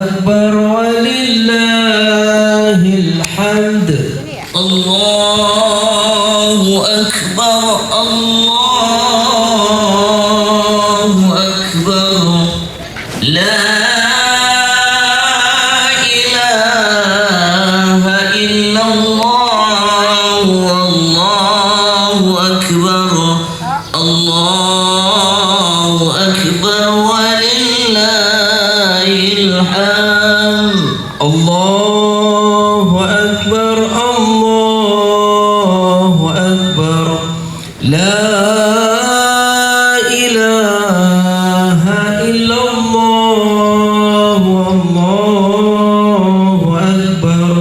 أكبر ولله الحمد. الله أكبر الله أكبر لا إله إلا الله والله أكبر الله أكبر ولله الحمد. الله أكبر الله أكبر لا إله إلا الله والله أكبر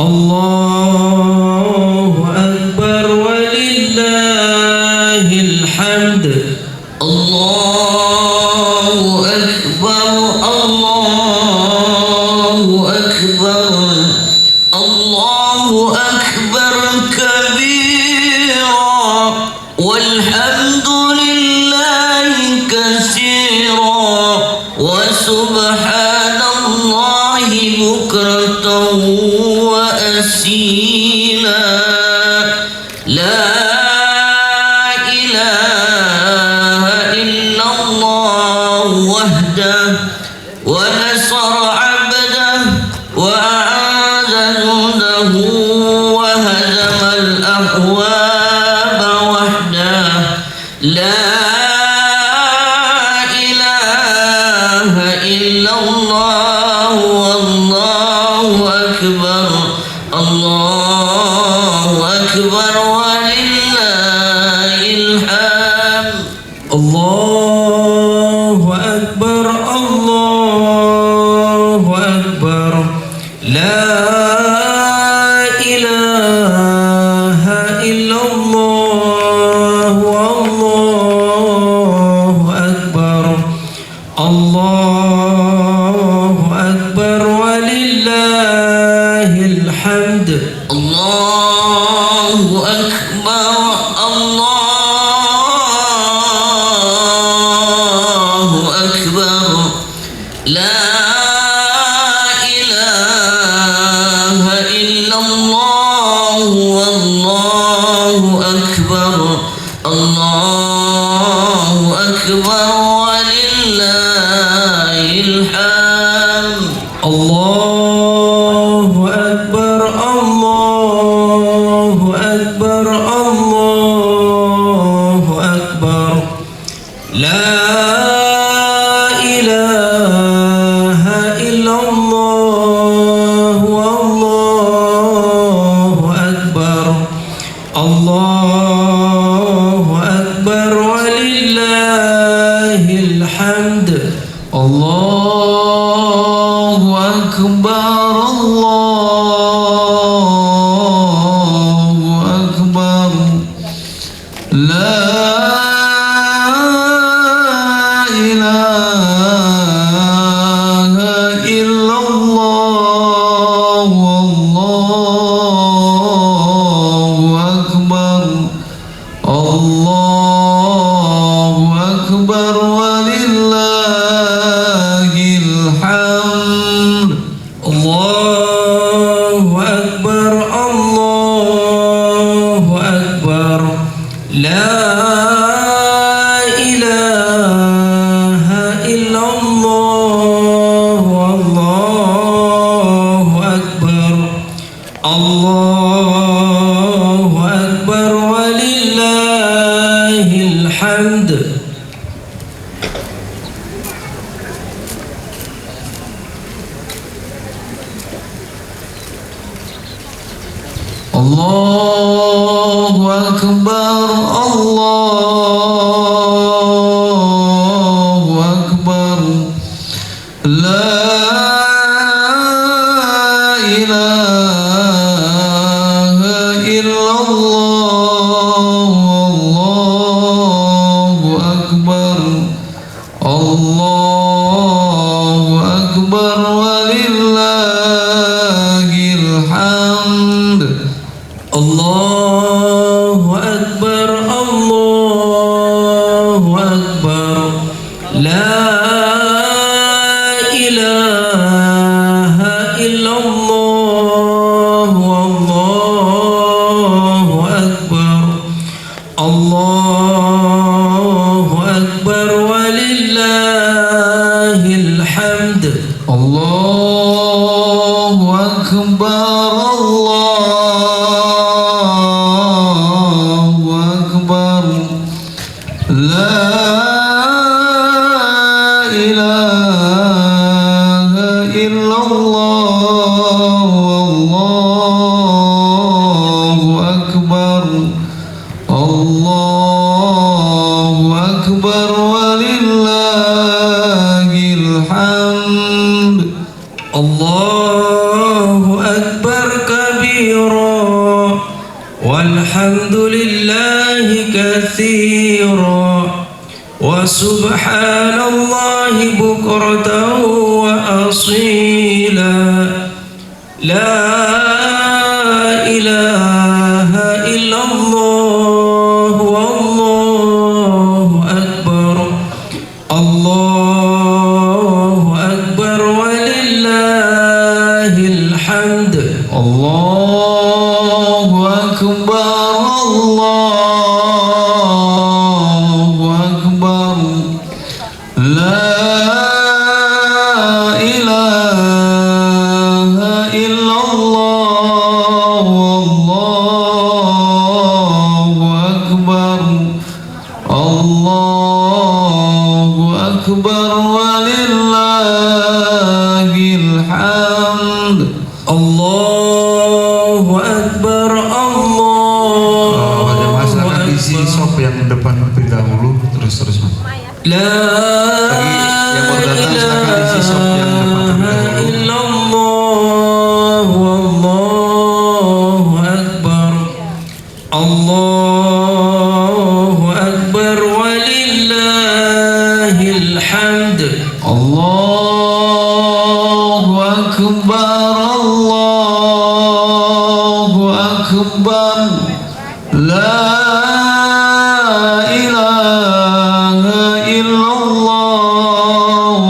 الله أكبر ولله الحمد. الله أكبر الله أكبر الله أكبر كبيرا والحمد لله كثيرا وسبحان الله بكرة وأصيلا لا إله إلا الله وحده ونصر عبده وأعز جنده وهزم الأحواب وحده لا إله إلا الله والله أكبر الله أكبر ولله الحمد. الله أكبر الله أكبر لا إله إلا الله والله أكبر الله أكبر ولله الحمد. الله أكبر الله أكبر لا إله إلا الله والله أكبر الله أكبر ولله الحمد. الله أكبر الله أكبر الله أكبر لا إله إلا الله والله أكبر الله أكبر ولله الحمد. الله أكبر الله أكبر لا إله إلا الله والله أكبر الله أكبر ولله الحمد. الله أكبر الله أكبر لا إله إلا الله والله أكبر الله أكبر ولله الحمد. الله أكبر الله أكبر لا إله إلا الله والله أكبر الله أكبر ولله الحمد. الله أكبر الله أكبر لا إله الله أكبر الله أكبر لا إله إلا الله والله أكبر الله أكبر ولله الحمد الله أكبر كبيرا والحمد لله كثيرا وسبحان الله بكرة وأصيلا لا إله إلا الله والله أكبر الله أكبر ولله الحمد الله أكبر الله أكبر لا إله إلا الله والله أكبر الله أكبر ولله الحمد الله أكبر Jemaah silakan isi sop yang depan lebih dahulu terus Mas. لا Yang mau datang silakan isi sop yang depan terlebih dahulu. إلا الله والله أكبر الله أكبر ولله الحمد الله أكبر الله أكبر لا إله إلا الله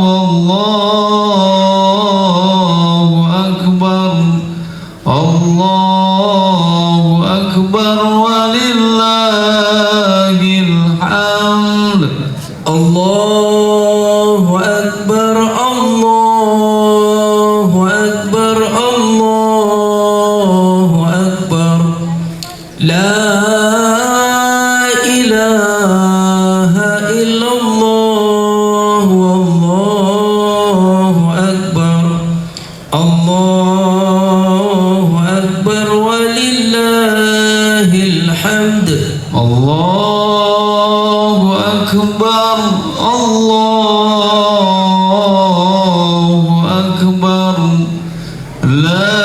والله أكبر الله أكبر ولله الحمد الله أكبر الله أكبر الله أكبر لا إله إلا الله والله أكبر الله أكبر ولله الحمد الله أكبر الله أكبر لا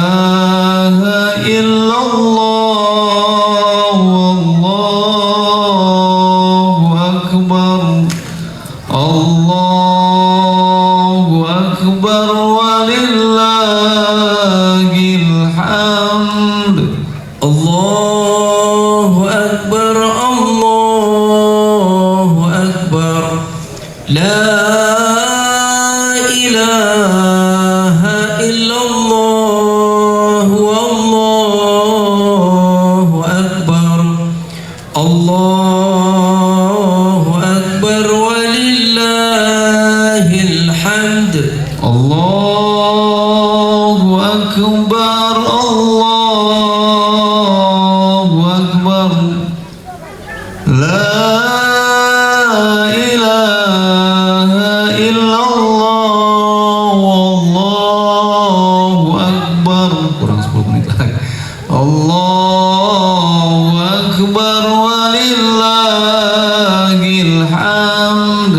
إله إلا الله والله أكبر الله أكبر ولله الحمد الله أكبر الله أكبر لا إله إلا الله والله أكبر الله أكبر ولله الحمد الله أكبر الله أكبر لا إله إلا الله والله أكبر kurang 10 menit lagi الله أكبر ولله الحمد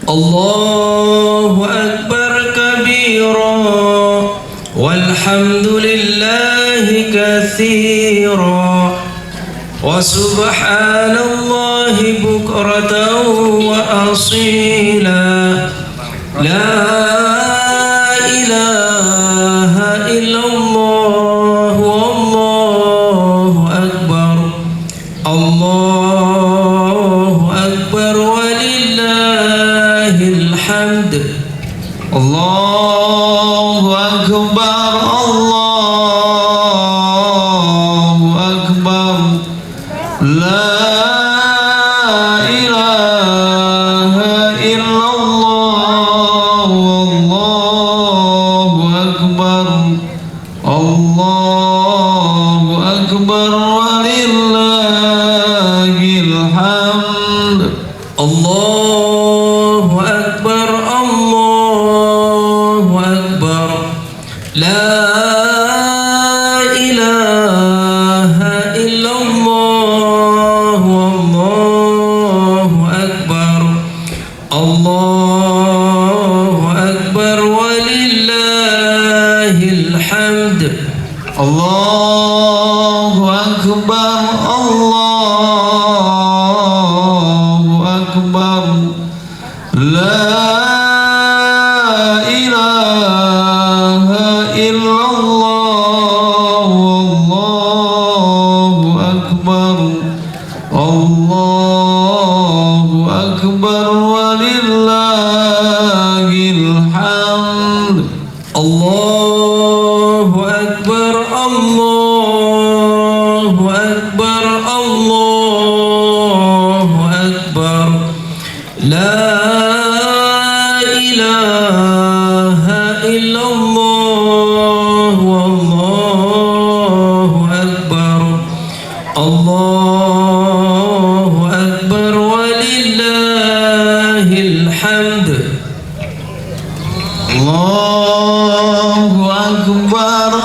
الله أكبر كبيرا والحمد لله كثيرا وسبحان الله بكرة وأصيلا لا إله إلا الله والله أكبر الله أكبر ولله الحمد الله أكبر الله أكبر لا إله Allahu Akbar walillahil hamd. Allahu Akbar, Allahu Akbar, la ilaha illallah, Allahu Akbar, Allahu Akbar walillahil hamd. Allahu Akbar, Allahu Akbar, Allahu Akbar, la ilaha illallah, Allahu Akbar, Allahu Akbar walillahil hamd. Allahu Akbar, Allahu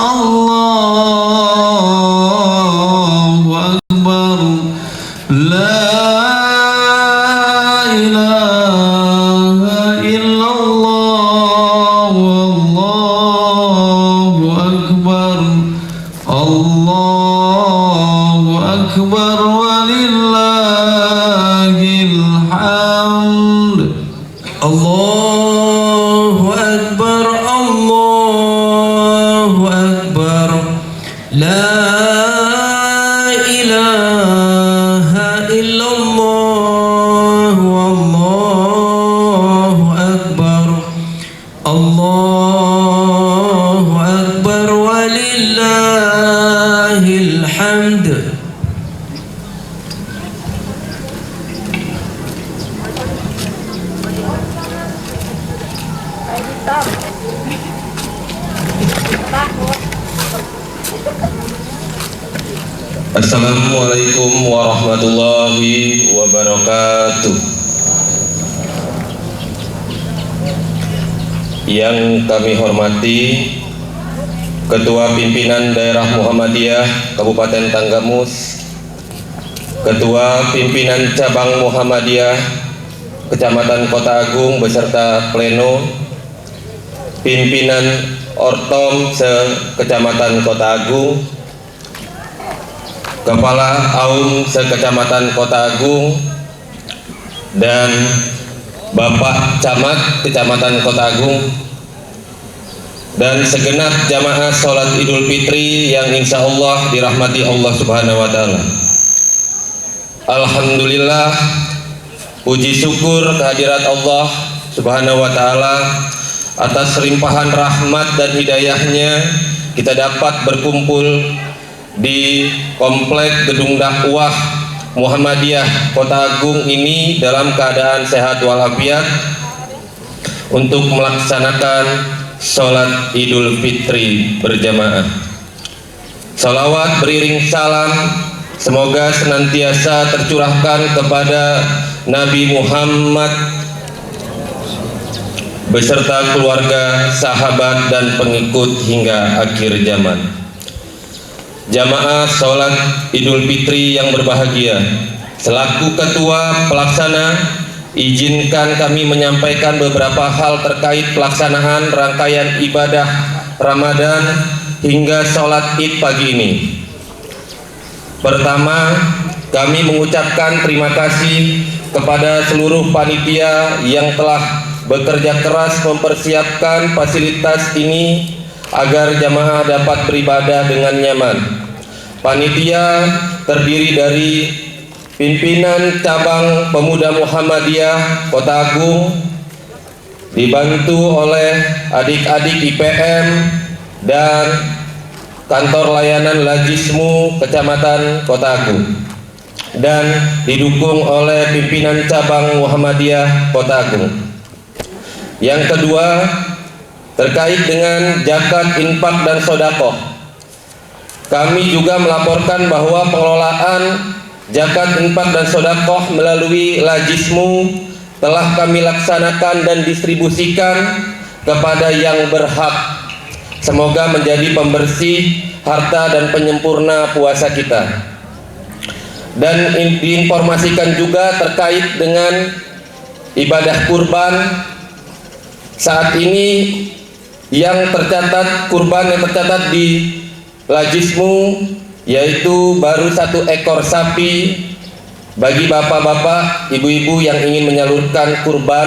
Akbar, la ilaha illallah, Allahu Akbar, Allahu Akbar walillahil hamd. Allahu Akbar, Allahu Akbar, la ilaha illallah, Allahu Akbar, Allahu Akbar walillahil hamd. Assalamualaikum warahmatullahi wabarakatuh. Yang kami hormati Ketua Pimpinan Daerah Muhammadiyah Kabupaten Tanggamus, Ketua Pimpinan Cabang Muhammadiyah Kecamatan Kota Agung beserta Pleno, Pimpinan Ortom se-Kecamatan Kota Agung, Kepala Aum se-Kecamatan Kota Agung, dan Bapak Camat Kecamatan Kota Agung, dan segenap jamaah sholat Idul Fitri yang insya Allah dirahmati Allah Subhanahu wa Ta'ala. Alhamdulillah, puji syukur kehadirat Allah Subhanahu wa Ta'ala atas limpahan rahmat dan hidayahnya kita dapat berkumpul di komplek Gedung Dakwah Muhammadiyah Kota Agung ini dalam keadaan sehat walafiat untuk melaksanakan sholat Idul Fitri berjamaah. Salawat beriring salam semoga senantiasa tercurahkan kepada Nabi Muhammad beserta keluarga, sahabat, dan pengikut hingga akhir zaman. Jamaah sholat Idul Fitri yang berbahagia, selaku ketua pelaksana, izinkan kami menyampaikan beberapa hal terkait pelaksanaan rangkaian ibadah Ramadan hingga sholat Id pagi ini. Pertama, kami mengucapkan terima kasih kepada seluruh panitia yang telah bekerja keras mempersiapkan fasilitas ini agar jamaah dapat beribadah dengan nyaman. Panitia terdiri dari pimpinan cabang Pemuda Muhammadiyah Kota Agung, dibantu oleh adik-adik IPM dan kantor layanan Lajismu Kecamatan Kota Agung, dan didukung oleh pimpinan cabang Muhammadiyah Kota Agung. Yang kedua, terkait dengan zakat, infak, dan sodakoh, kami juga melaporkan bahwa pengelolaan zakat, infak, dan sodakoh melalui Lajismu telah kami laksanakan dan distribusikan kepada yang berhak. Semoga menjadi pembersih harta dan penyempurna puasa kita. Dan diinformasikan juga terkait dengan ibadah kurban. Saat ini yang tercatat kurban yang tercatat di Lajismu yaitu baru 1 ekor sapi. Bagi bapak-bapak, ibu-ibu yang ingin menyalurkan kurban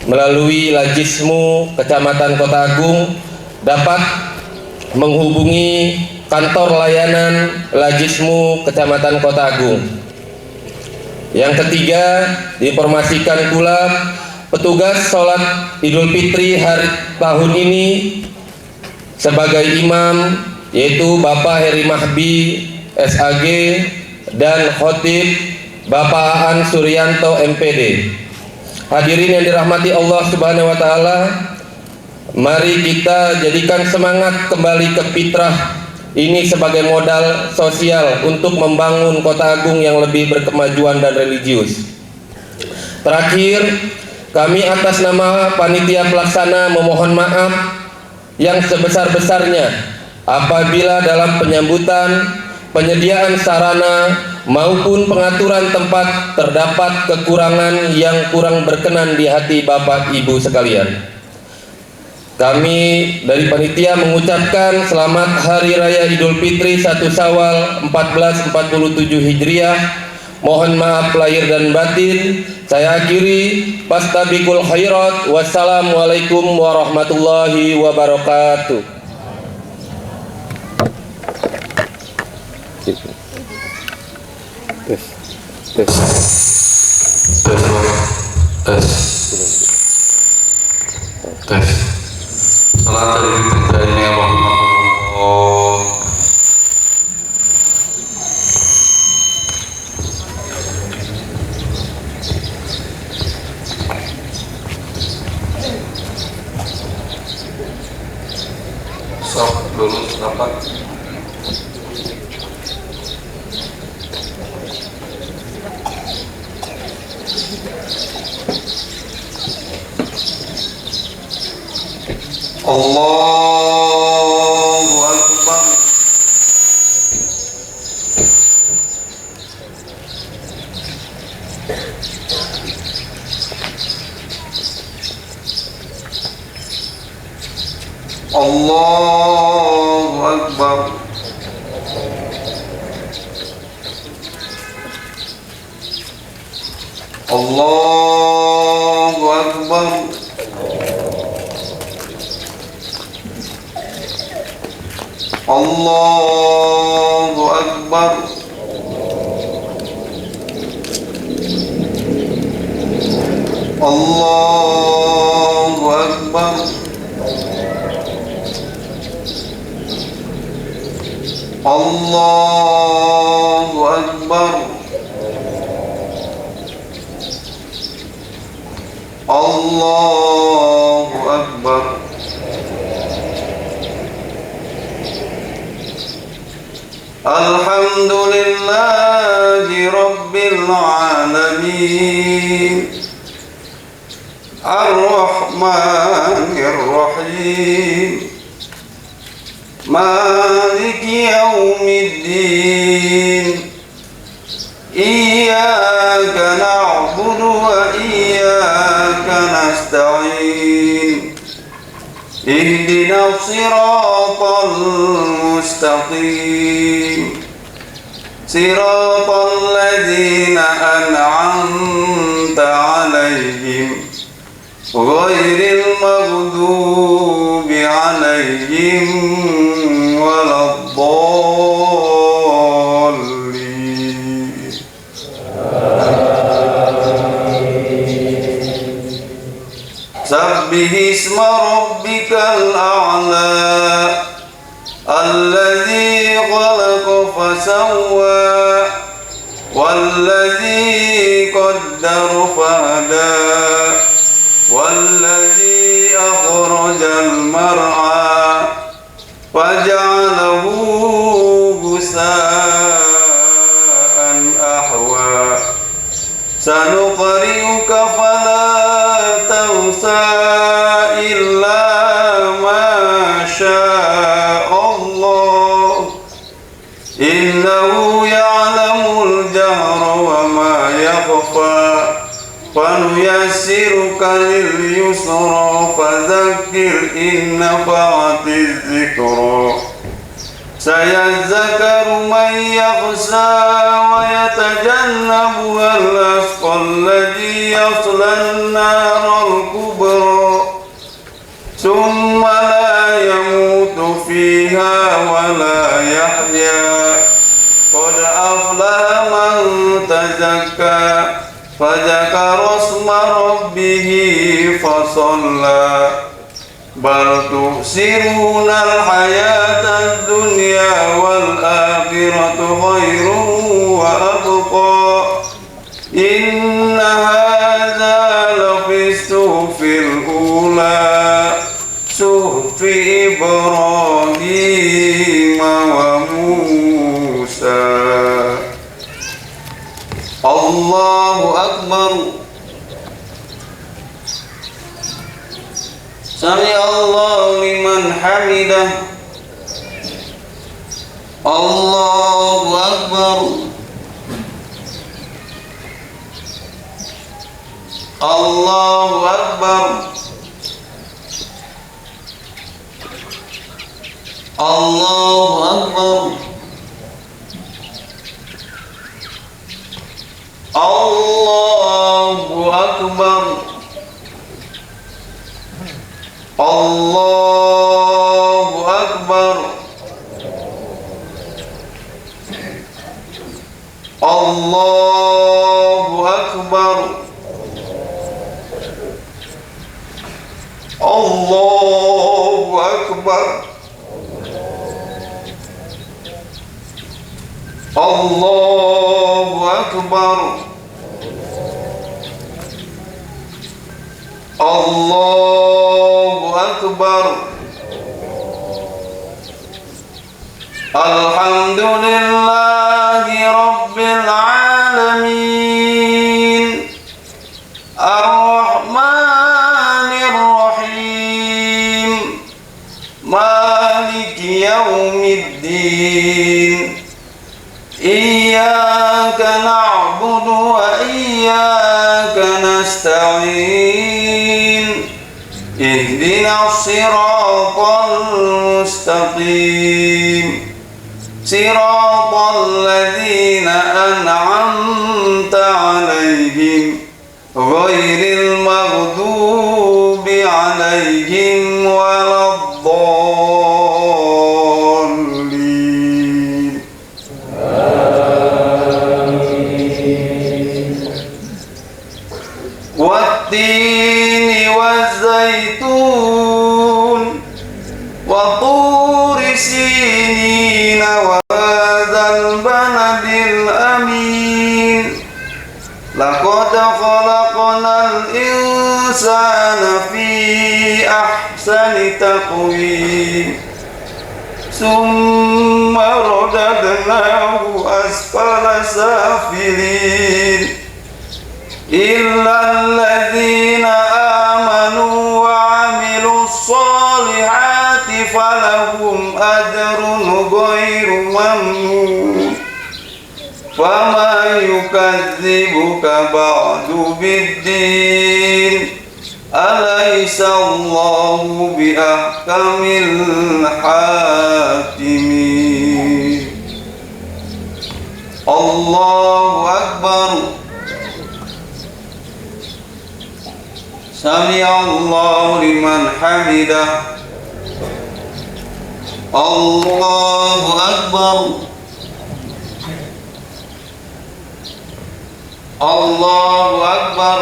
melalui Lajismu Kecamatan Kota Agung dapat menghubungi kantor layanan Lajismu Kecamatan Kota Agung. Yang ketiga, diinformasikan pula petugas sholat Idul Fitri hari tahun ini sebagai imam yaitu Bapak Heri Mahbi SAG dan khotib Bapak Aan Suryanto MPD. Hadirin yang dirahmati Allah Subhanahu wa taala, mari kita jadikan semangat kembali ke fitrah ini sebagai modal sosial untuk membangun Kota Agung yang lebih berkemajuan dan religius. Terakhir, kami atas nama panitia pelaksana memohon maaf yang sebesar-besarnya apabila dalam penyambutan, penyediaan sarana maupun pengaturan tempat terdapat kekurangan yang kurang berkenan di hati Bapak Ibu sekalian. Kami dari panitia mengucapkan selamat Hari Raya Idul Fitri 1 Syawal 1447 Hijriah. Mohon maaf lahir dan batin. Saya akhiri, fastabiqul khairat. Wassalamualaikum warahmatullahi wabarakatuh. Tes. Salat dari Fitrina Allah. Sok dulu rapat. Allahu Akbar. Allahu Akbar. Allahu Akbar. Allahu Akbar. Allahu Akbar. Allahu Akbar. Allahu Akbar. Alhamdulillahi Rabbil Alamin, Ar-Rahmanir Rahim, Maliki Yawmiddin. Iyyaka na'budu wa iyyaka nasta'in. Ihdinas siratal mustaqim, siratal ladzina an'amta 'alaihim ghairil maghdubi 'alaihim waladdallin. Sabbih isma rabbikal a'la alladzi khalaqa fasawwa walladzi qaddara fahada walladzi akhrajal mar'a faja'alahu ghusaa'an ahwa. Sanuqri'uka fala tansa illa ma syaa Allah, innahu ya'lamul jahra wa ma yakhfa. فنيسرك لليسرى فذكر إن نفعت الذكرى سيذكر من يخشى ويتجنبها الأشقى الذي يصلى النار الكبرى ثم لا يموت فيها ولا يحيا قد أفلح من تزكى فذكر اسم ربه فصلى بل تؤثرون الحياة الدنيا والآخرة خير وأبقى إن هذا لفي الصحف الأولى صحف إبراهيم وموسى. الله أكبر. سمع الله لمن حمده. الله أكبر. الله أكبر. الله أكبر. الله أكبر. الله أكبر. الله أكبر. الله أكبر. الله أكبر. الله أكبر. الحمد لله رب العالمين الرحمن الرحيم مالك يوم الدين إياك نعبد وإياك نستعين اهدنا الصراط المستقيم صراط الذين أنعمت عليهم غير المغضوب عليهم ولا الضالين. والتين والزيتون وطور سينين وهذا البلد الأمين لقد خلقنا الإنسان في أحسن تقويم ثم رددناه أسفل سافلين إلا الذين آمنوا وعملوا الصالحات فلهم أجر غير ممنون فما يكذبك بعد بالدين أليس الله بأحكم الحاكمين. الله أكبر. سمع الله لمن حمده. الله أكبر. الله أكبر.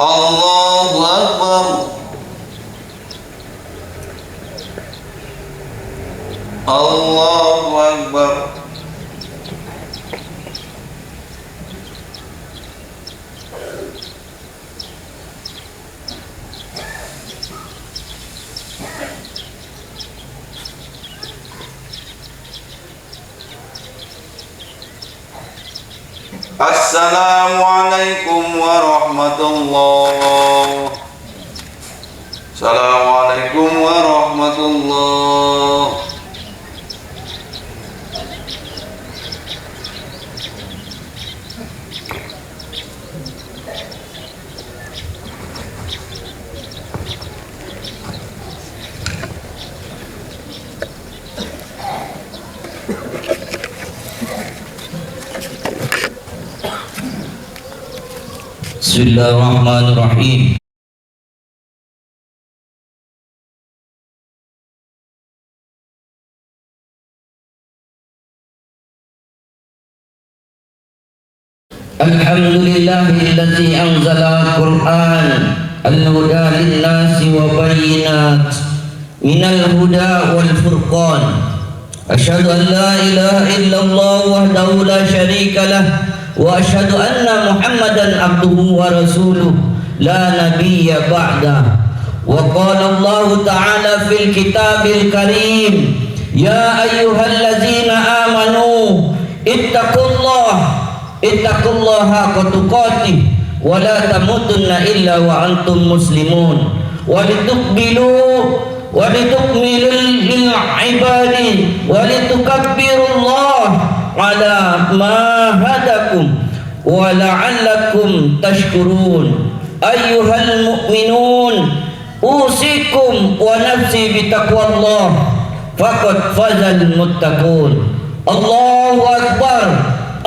الله أكبر. الله أكبر. Assalamualaikum warahmatullah. Assalamualaikum warahmatullah. Bismillahirrahmanirrahim. Alhamdulillahilladzi anzala al-Qur'an al-huda lin-nasi wa bayyinat minal huda wal furqan. Asyhadu an la ilaha illallah wahdahu la syarika lah wa asyhadu anna Muhammadan abduhu wa rasuluh la nabiyya ba'dah. Wa qala Allah ta'ala fil kitabil karim, ya ayyuhallazina amanu ittaqullaha haqqa tuqatih wa la tamutunna illa wa antum muslimun wa litukmilul lil ibadi wa litukabbirullaha ala ma hadakum wa la'allakum tashkurun. Ayyuhal mu'minun usikum wa nafsi bitaqwallah faqad fazal muttaqun. Allahu akbar,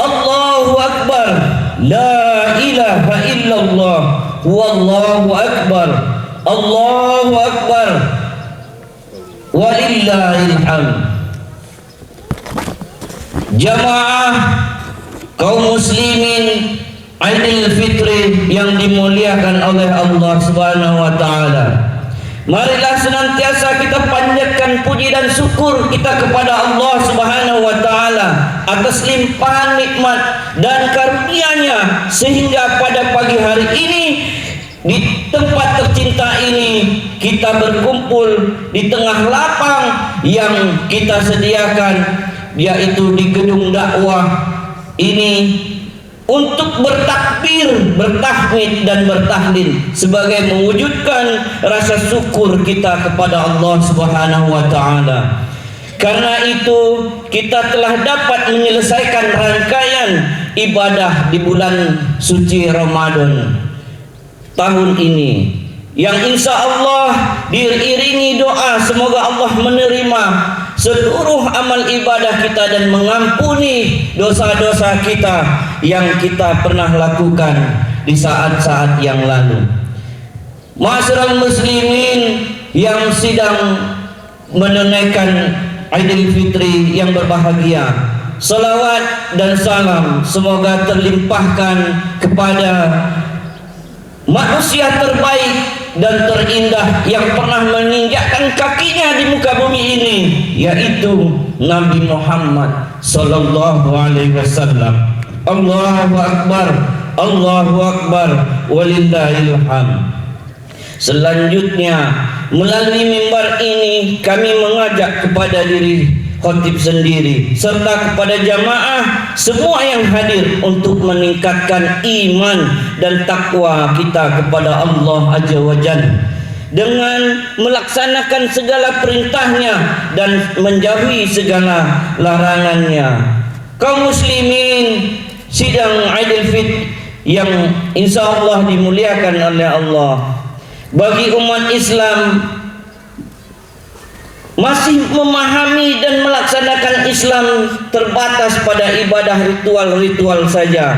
Allahu akbar, la ilaha illallah, wallahu akbar, Allahu akbar, walillahil hamd. Jamaah kaum muslimin Aidil Fitri yang dimuliakan oleh Allah Subhanahu wa taala, marilah senantiasa kita panjatkan puji dan syukur kita kepada Allah Subhanahu wa taala atas limpahan nikmat dan karunia-Nya, sehingga pada pagi hari ini di tempat tercinta ini kita berkumpul di tengah lapang yang kita sediakan, yaitu di gedung dakwah ini, untuk bertakbir, bertahmid dan bertahlil sebagai mewujudkan rasa syukur kita kepada Allah Subhanahu wa taala. Karena itu kita telah dapat menyelesaikan rangkaian ibadah di bulan suci Ramadan tahun ini, yang insya Allah diiringi doa semoga Allah menerima seluruh amal ibadah kita dan mengampuni dosa-dosa kita yang kita pernah lakukan di saat-saat yang lalu. Ma'asyiral muslimin yang sedang menunaikan Aidil Fitri yang berbahagia, salawat dan salam semoga terlimpahkan kepada manusia terbaik dan terindah yang pernah menginjakkan kakinya di muka bumi ini, yaitu Nabi Muhammad sallallahu alaihi wasallam. Allahu akbar, Allahu akbar, walillahil hamd. Selanjutnya, melalui mimbar ini kami mengajak kepada diri khatib sendiri serta kepada jamaah semua yang hadir untuk meningkatkan iman dan takwa kita kepada Allah Azza wa Jalla dengan melaksanakan segala perintahnya dan menjauhi segala larangannya. Kaum muslimin sidang Aidil Fitri yang insya Allah dimuliakan oleh Allah, bagi umat Islam masih memahami dan melaksanakan Islam terbatas pada ibadah ritual-ritual saja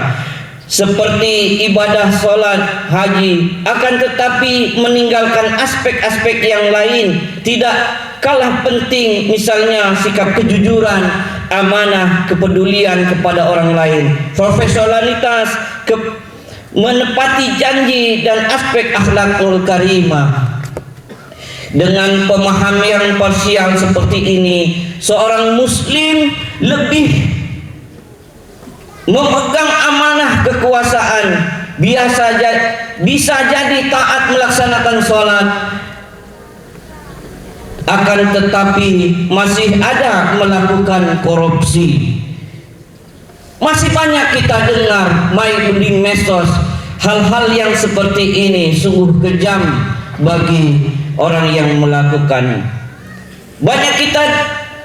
seperti ibadah sholat, haji, akan tetapi meninggalkan aspek-aspek yang lain tidak kalah penting, misalnya sikap kejujuran, amanah, kepedulian kepada orang lain, profesionalitas, menepati janji, dan aspek akhlakul karimah. Dengan pemahaman yang parsial seperti ini, seorang muslim lebih memegang amanah kekuasaan, bisa jadi taat melaksanakan sholat, akan tetapi masih ada melakukan korupsi. Masih banyak kita dengar main di medsos hal-hal yang seperti ini, sungguh kejam bagi orang yang melakukan. Banyak kita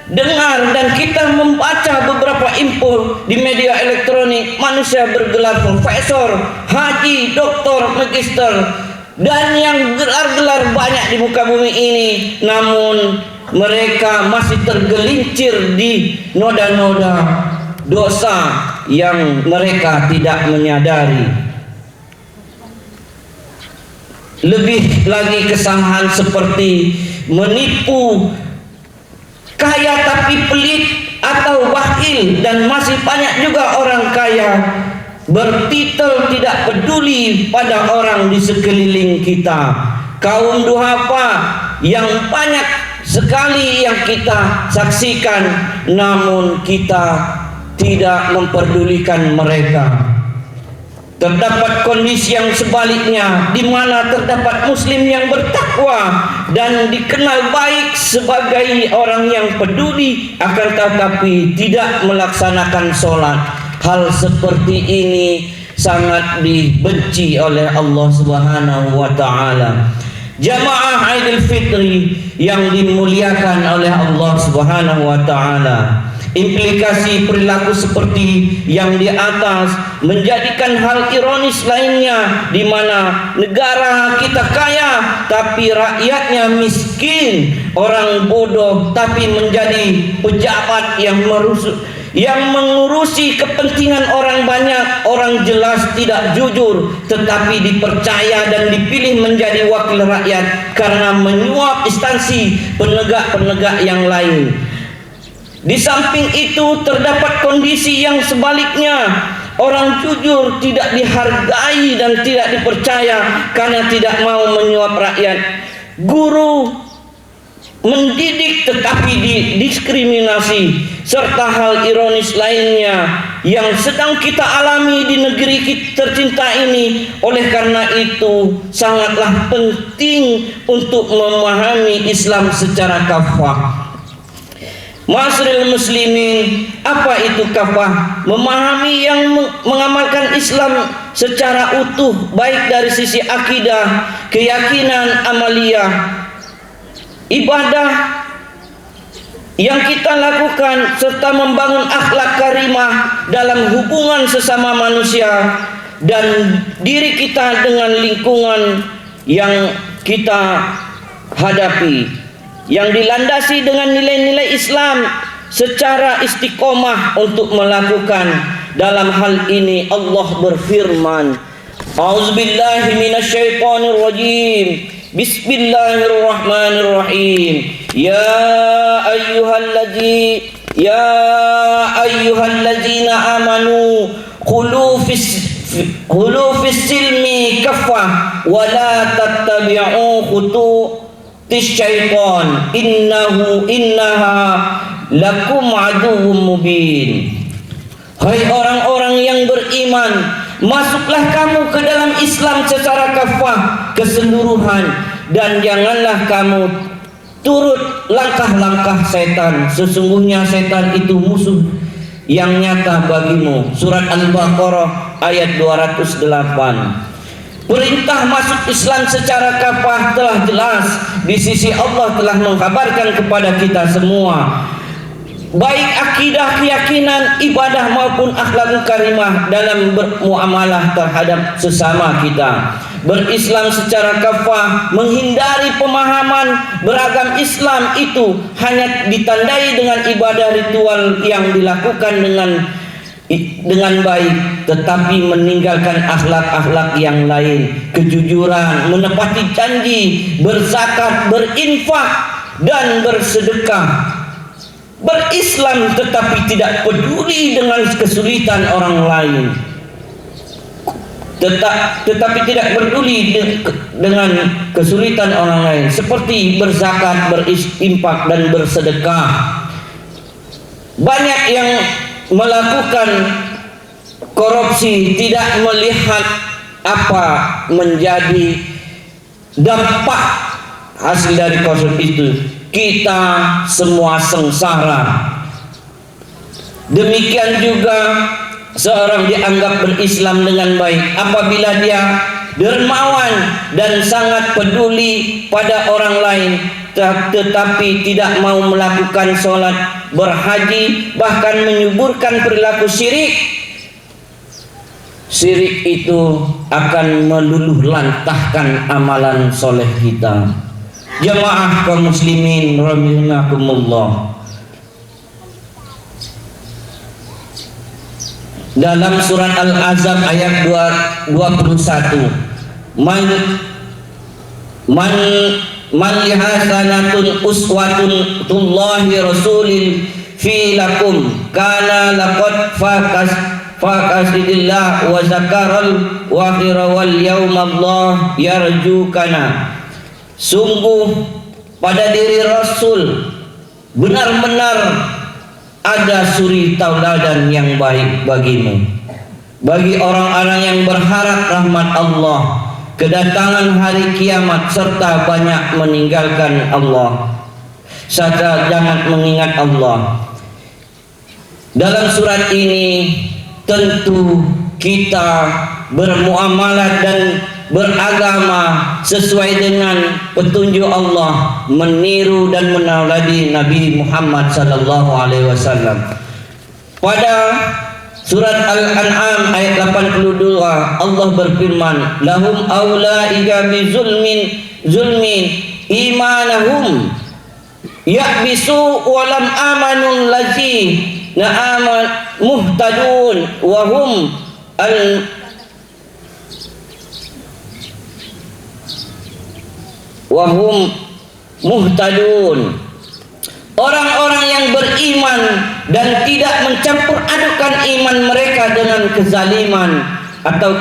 dengar dan kita membaca beberapa info di media elektronik, manusia bergelar profesor, haji, doktor, magister, dan yang gelar-gelar banyak di muka bumi ini, namun mereka masih tergelincir di noda-noda dosa yang mereka tidak menyadari. lebih lagi kesalahan seperti menipu, kaya tapi pelit atau bakhil, dan masih banyak juga orang kaya bertitel tidak peduli pada orang di sekeliling kita. Kaum duhafa yang banyak sekali yang kita saksikan, namun kita tidak memperdulikan mereka. Terdapat kondisi yang sebaliknya, di mana terdapat muslim yang bertakwa dan dikenal baik sebagai orang yang peduli, akan tetapi tidak melaksanakan sholat. Hal seperti ini sangat dibenci oleh Allah Subhanahu wa Ta'ala. Jamaah Idul Fitri yang dimuliakan oleh Allah Subhanahu wa Ta'ala, implikasi perilaku seperti yang di atas menjadikan hal ironis lainnya, di mana negara kita kaya tapi rakyatnya miskin, orang bodoh tapi menjadi pejabat yang mengurusi kepentingan orang banyak, orang jelas tidak jujur tetapi dipercaya dan dipilih menjadi wakil rakyat karena menyuap instansi penegak-penegak yang lain. Di samping itu terdapat kondisi yang sebaliknya, orang jujur tidak dihargai dan tidak dipercaya karena tidak mau menyuap rakyat. Guru mendidik tetapi didiskriminasi, serta hal ironis lainnya yang sedang kita alami di negeri kita tercinta ini. Oleh karena itu sangatlah penting untuk memahami Islam secara kafah. Ma'asyiral muslimin, apa itu kafah? Memahami yang mengamalkan Islam secara utuh, baik dari sisi akidah, keyakinan, amaliyah, ibadah yang kita lakukan, serta membangun akhlak karimah dalam hubungan sesama manusia dan diri kita dengan lingkungan yang kita hadapi, yang dilandasi dengan nilai-nilai Islam secara istiqomah untuk melakukan. Dalam hal ini Allah berfirman, A'udzubillahi minasyaitonirrajim, Bismillahirrahmanirrahim. Ya ayyuhalladzina amanu khulu fis silmi kaffah wa la tattabi'u khututis syaitan innaha lakum aduwwum mubin. Hai orang-orang yang beriman, masuklah kamu ke dalam Islam secara kafah, keseluruhan, dan janganlah kamu turut langkah-langkah setan. Sesungguhnya setan itu musuh yang nyata bagimu. Surat Al-Baqarah ayat 208. Perintah masuk Islam secara kafah telah jelas di sisi Allah, telah mengkabarkan kepada kita semua, baik akidah, keyakinan, ibadah maupun akhlak karimah dalam bermuamalah terhadap sesama kita. Berislam secara kafah, menghindari pemahaman beragam Islam itu hanya ditandai dengan ibadah ritual yang dilakukan dengan baik, tetapi meninggalkan akhlak-akhlak yang lain, kejujuran, menepati janji, berzakat, berinfak, dan bersedekah. Berislam tetapi tidak peduli dengan kesulitan orang lain, tetapi tidak peduli dengan kesulitan orang lain, seperti berzakat, berinfak, dan bersedekah. Banyak yang melakukan korupsi tidak melihat apa menjadi dampak hasil dari korupsi itu. Kita semua sengsara. Demikian juga seorang dianggap berislam dengan baik apabila dia dermawan dan sangat peduli pada orang lain, tetapi tidak mau melakukan sholat, berhaji, bahkan menyuburkan perilaku syirik. Syirik itu akan meluluh lantahkan amalan soleh kita. Jamaah kaum muslimin rahimakumullah, dalam surat Al-Ahzab ayat 21, man lihasanatun uswatun tullahi rasulil fi lakum kana laqad fakasidillah wa zakaral wakhira wal yawmallah yarjukana. Sungguh pada diri Rasul benar-benar ada suri tauladan yang baik bagimu, bagi orang-orang yang berharap rahmat Allah, kedatangan hari kiamat, serta banyak meninggalkan Allah, serta jangan mengingat Allah. Dalam surat ini tentu kita bermuamalah dan beragama sesuai dengan petunjuk Allah, meniru dan menauladi Nabi Muhammad sallallahu alaihi wasallam. Pada surat Al-An'am ayat 82 Allah berfirman, lahum aulaika bi zulmin imanahum ya'bisu wa lam amanul ladzi na'aman muhtadun wa hum muhtadun. Orang-orang yang beriman dan tidak mencampur adukan iman mereka dengan kezaliman atau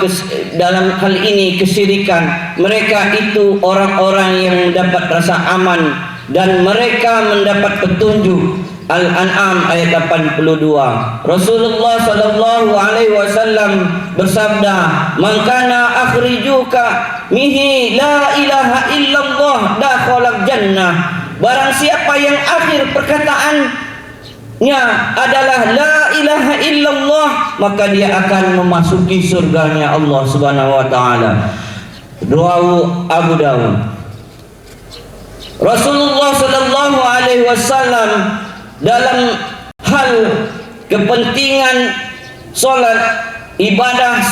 dalam hal ini kesyirikan, mereka itu orang-orang yang mendapat rasa aman dan mereka mendapat petunjuk. Al-An'am ayat 82. Rasulullah sallallahu alaihi wasallam bersabda, "Man kana akhrijuka mihi la ilaha illallah dakhala jannah." Barang siapa yang akhir perkataannya adalah la ilaha illallah, maka dia akan memasuki surganya Allah Subhanahu wa taala. Riwayat Abu Dawud. Rasulullah sallallahu alaihi wasallam dalam hal kepentingan solat ibadah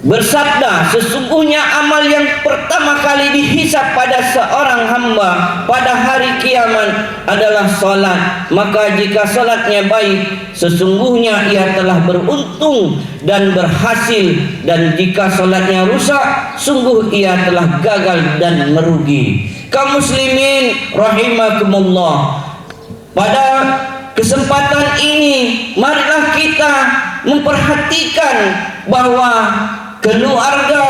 bersabda, sesungguhnya amal yang pertama kali dihisab pada seorang hamba pada hari kiamat adalah solat. Maka jika solatnya baik, sesungguhnya ia telah beruntung dan berhasil, dan jika solatnya rusak, sungguh ia telah gagal dan merugi. Kaum muslimin rahimakumullah, pada kesempatan ini marilah kita memperhatikan bahwa keluarga,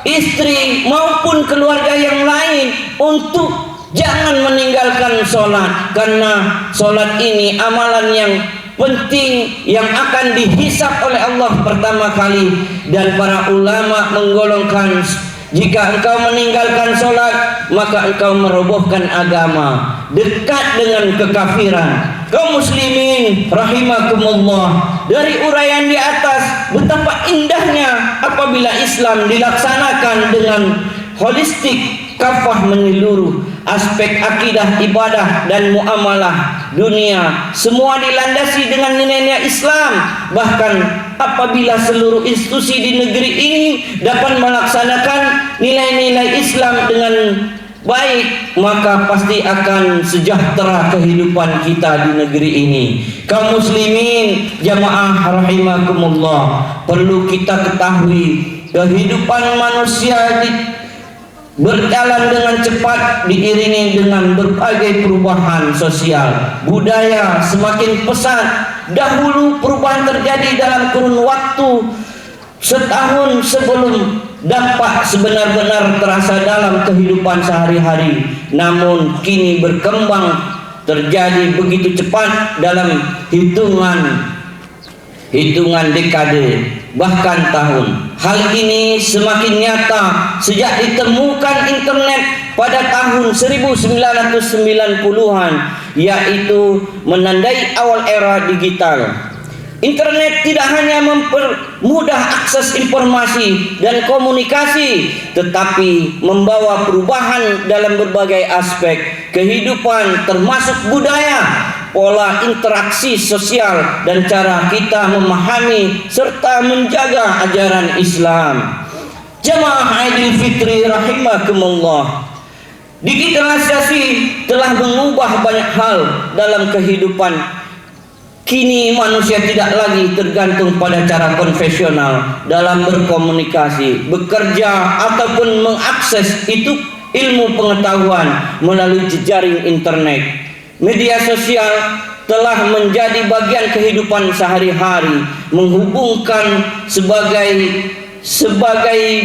istri maupun keluarga yang lain untuk jangan meninggalkan solat, karena solat ini amalan yang penting yang akan dihisab oleh Allah pertama kali. Dan para ulama menggolongkan, jika engkau meninggalkan solat, maka engkau merobohkan agama, dekat dengan kekafiran. Kaum muslimin rahimakumullah, dari uraian di atas, betapa indahnya apabila Islam dilaksanakan dengan holistik, kafah menyeluruh, aspek akidah, ibadah dan muamalah dunia semua dilandasi dengan nilai-nilai Islam. Bahkan apabila seluruh institusi di negeri ini dapat melaksanakan nilai-nilai Islam dengan baik, maka pasti akan sejahtera kehidupan kita di negeri ini. Kaum muslimin jamaah rahimakumullah, perlu kita ketahui kehidupan manusia berjalan dengan cepat, diiringi dengan berbagai perubahan sosial, budaya semakin pesat. Dahulu perubahan terjadi dalam kurun waktu setahun sebelum dampak sebenar-benar terasa dalam kehidupan sehari-hari. Namun kini berkembang terjadi begitu cepat dalam hitungan dekade, bahkan tahun. Hal ini semakin nyata sejak ditemukan internet pada tahun 1990-an, yaitu menandai awal era digital. Internet tidak hanya mempermudah akses informasi dan komunikasi, tetapi membawa perubahan dalam berbagai aspek kehidupan, termasuk budaya, pola interaksi sosial, dan cara kita memahami serta menjaga ajaran Islam. Jamaah Idul Fitri rahimakumullah, digitalisasi telah mengubah banyak hal dalam kehidupan Kini manusia tidak lagi tergantung pada cara konvensional dalam berkomunikasi, bekerja ataupun mengakses itu ilmu pengetahuan melalui jejaring internet. Media sosial telah menjadi bagian kehidupan sehari-hari, menghubungkan sebagai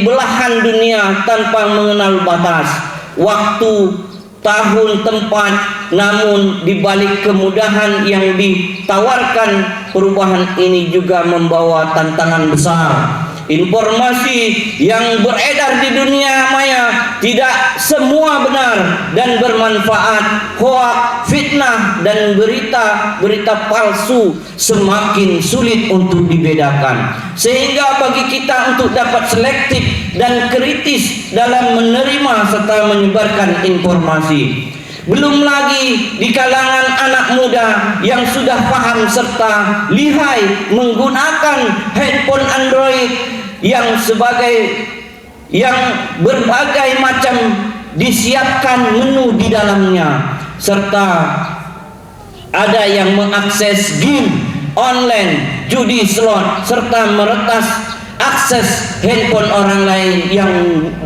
belahan dunia tanpa mengenal batas, waktu, tahun, tempat. Namun di balik kemudahan yang ditawarkan, perubahan ini juga membawa tantangan besar. Informasi yang beredar di dunia maya tidak semua benar dan bermanfaat. Hoak, fitnah dan berita palsu semakin sulit untuk dibedakan, sehingga bagi kita untuk dapat selektif dan kritis dalam menerima serta menyebarkan informasi. Belum lagi di kalangan anak muda yang sudah paham serta lihai menggunakan handphone Android yang berbagai macam disiapkan menu di dalamnya, serta ada yang mengakses game online, judi slot, serta meretas akses handphone orang lain yang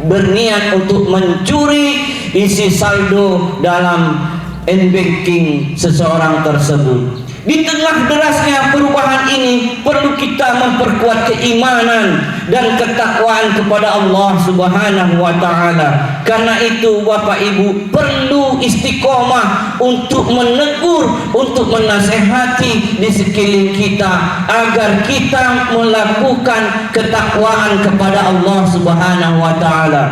berniat untuk mencuri isi saldo dalam e-banking seseorang tersebut. Di tengah derasnya perubahan ini, perlu kita memperkuat keimanan dan ketakwaan kepada Allah Subhanahu wa taala. Karena itu Bapak Ibu perlu istiqomah untuk menegur, untuk menasehati di sekeliling kita agar kita melakukan ketakwaan kepada Allah Subhanahu wa taala.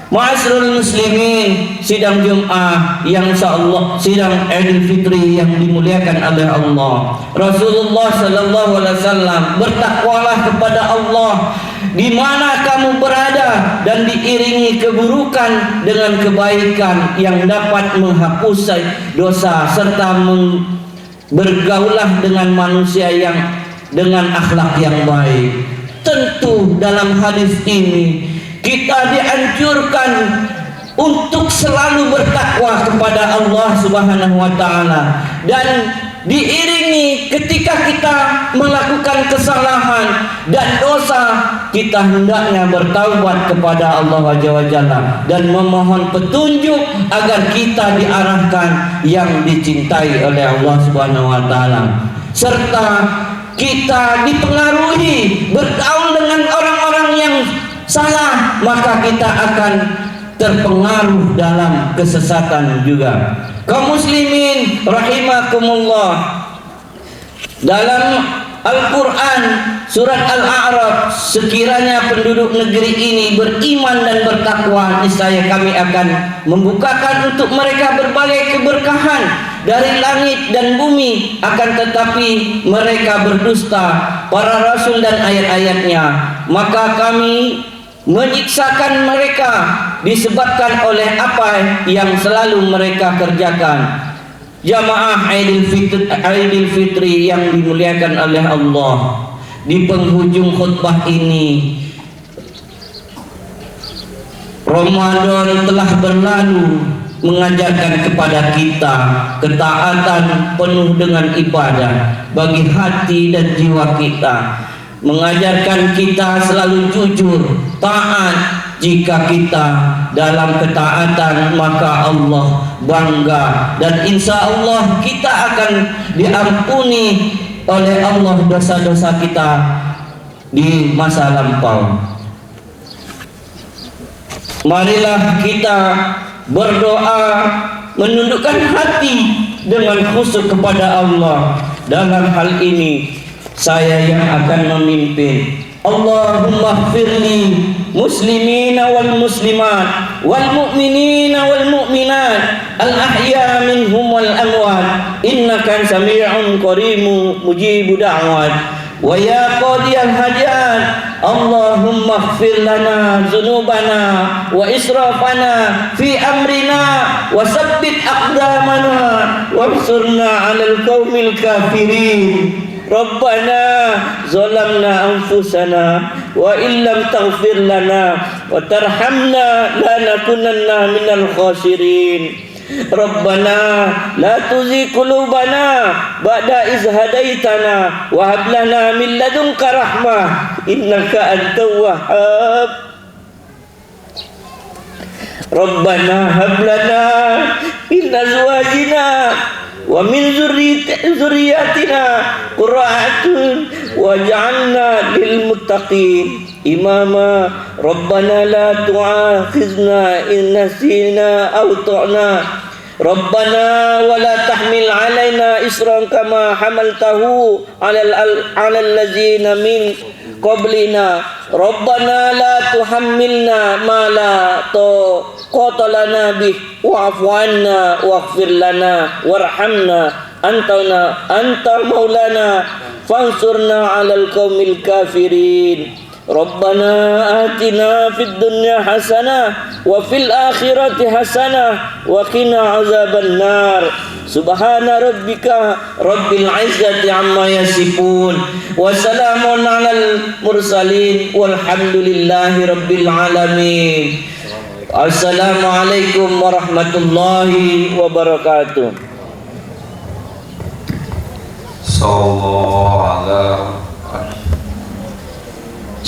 Ma'asyiral muslimin, sidang Jumat yang insyaallah sidang Idul Fitri yang dimuliakan oleh Allah. Rasulullah sallallahu alaihi wasallam, bertakwalah kepada Allah di mana kamu berada dan diiringi keburukan dengan kebaikan yang dapat menghapus dosa, serta bergaulah dengan manusia yang dengan akhlak yang baik. Tentu dalam hadis ini kita dianjurkan untuk selalu bertakwa kepada Allah Subhanahu wa taala, dan diiringi ketika kita melakukan kesalahan dan dosa, kita hendaknya bertaubat kepada Allah Jalla dan memohon petunjuk agar kita diarahkan yang dicintai oleh Allah Subhanahu wa taala, serta kita dipengaruhi bergaul dengan orang-orang yang salah, maka kita akan terpengaruh dalam kesesatan juga. Kaum muslimin rahimakumullah, dalam Al-Quran surat Al-A'raf, sekiranya penduduk negeri ini beriman dan bertakwa, niscaya kami akan membukakan untuk mereka berbagai keberkahan dari langit dan bumi. Akan tetapi mereka berdusta para rasul dan ayat-ayatnya, maka kami menyiksakan mereka disebabkan oleh apa yang selalu mereka kerjakan. Jamaah Idul Fitri yang dimuliakan oleh Allah, di penghujung khutbah ini, Ramadan telah berlalu, mengajarkan kepada kita ketaatan penuh dengan ibadah bagi hati dan jiwa kita, mengajarkan kita selalu jujur, taat. Jika kita dalam ketaatan, maka Allah bangga, dan insya Allah kita akan diampuni oleh Allah dosa-dosa kita di masa lampau. Marilah kita berdoa, menundukkan hati dengan khusyuk kepada Allah. Dalam hal ini saya yang akan memimpin. Allahumma ighfirli muslimina wal muslimat wal mu'minina wal mu'minat al ahya minhum wal amwat innaka sami'un qarimu mujibu da'wat wa ya qadiyal hajat Allahumma ighfir lana dzunubana wa israfana fi amrina wa tsabbit aqdamana wansurna 'alal qaumil kafirin. Rabbana zalamna anfusana wa illam taghfir lana wa tarhamna lanakunanna minal khasirin. Rabbana la tuzigh qulubana ba'da idh hadaitana wa hab lana min ladunka rahmah innaka antal wahhab. Rabbana hab lana min azwajina wa min zurriyyatina qurratan waj'alna lil muttaqin imama. Rabbana la tu'akhizna in nasina aw ta'na. Rabbana wa la tahmil 'alaina isran kama hamaltahu 'alal ladzina min qablina. Rabbana la tuhammilna ma la taqata lana bih wa'fu 'anna waghfir lana warhamna anta maulana fansurna 'alal qaumil kafirin. Rabbana atina fid dunya hasanah wa fil akhirati hasanah wa qina azabannar. Subhana rabbika rabbil izzati amma yasifun wa salamun alal mursalin walhamdulillahi rabbil alamin. Assalamualaikum warahmatullahi wabarakatuh.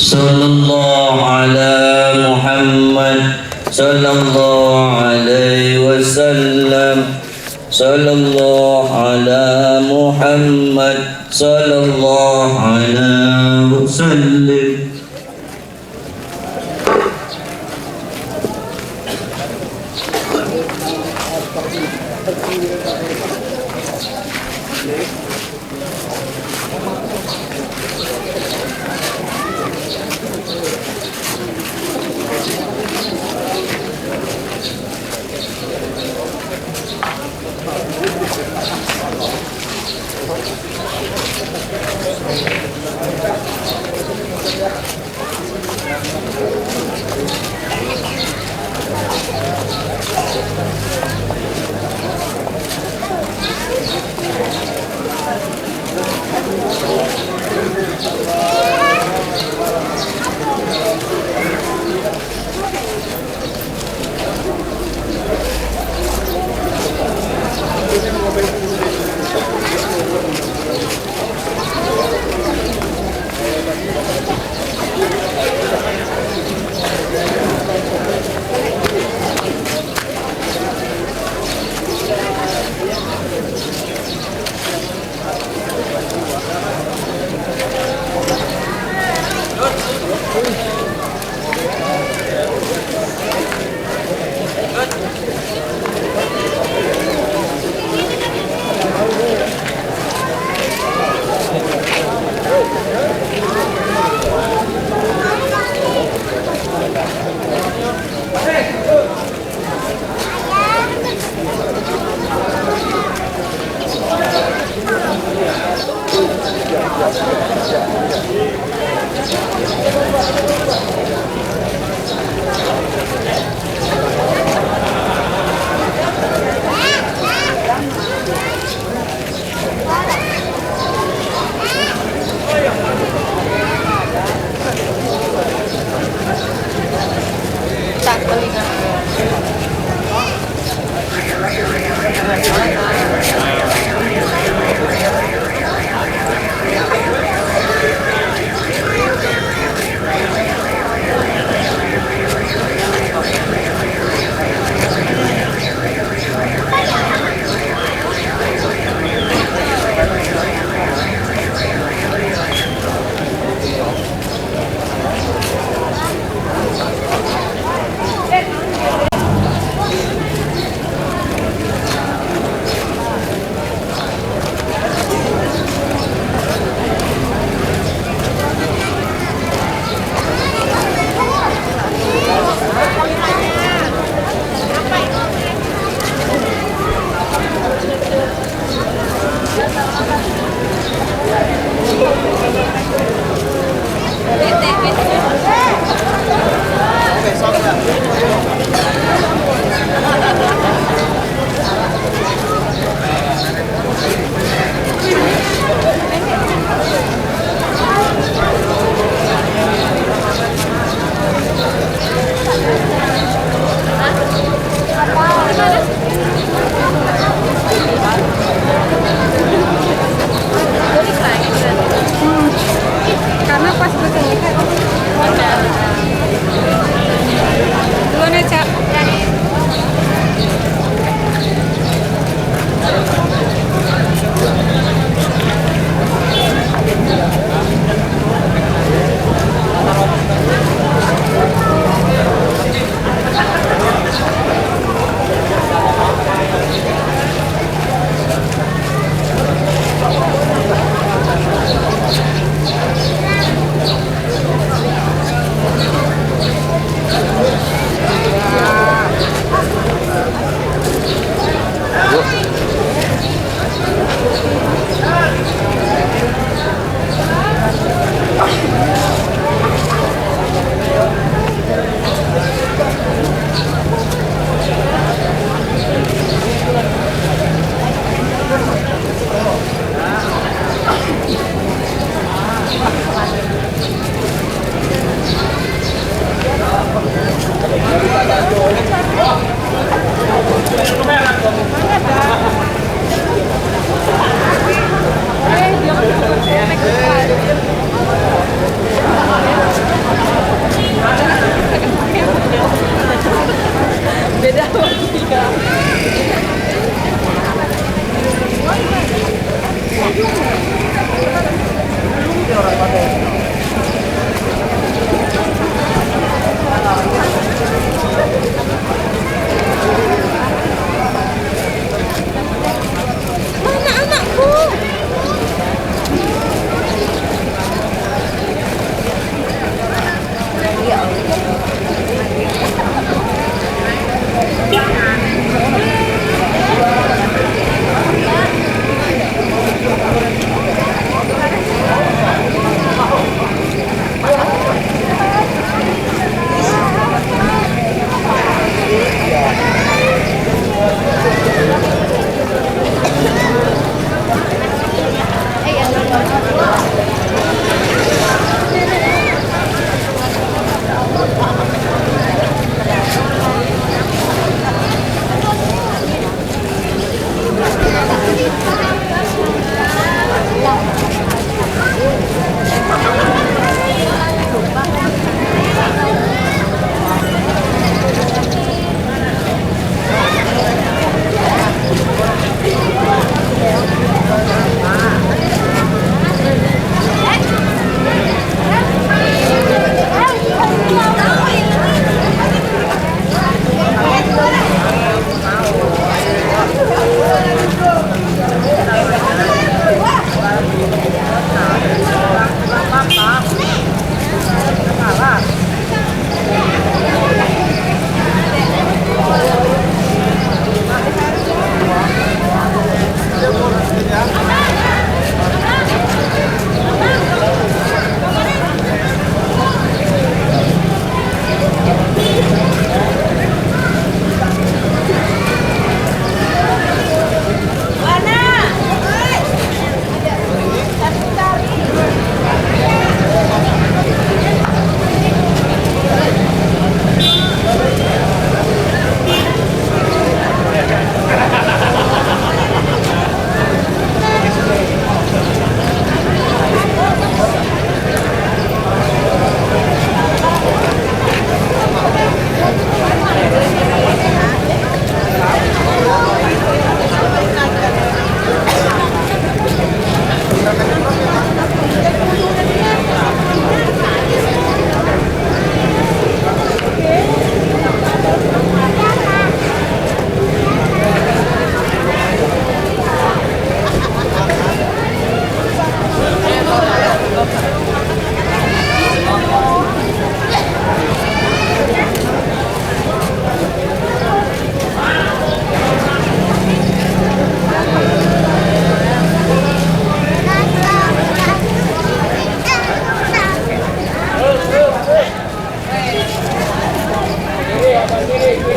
Sallallahu ala Muhammad sallallahu alaihi wasallam. Sallallahu ala Muhammad sallallahu alaihi wasallam. Thank you.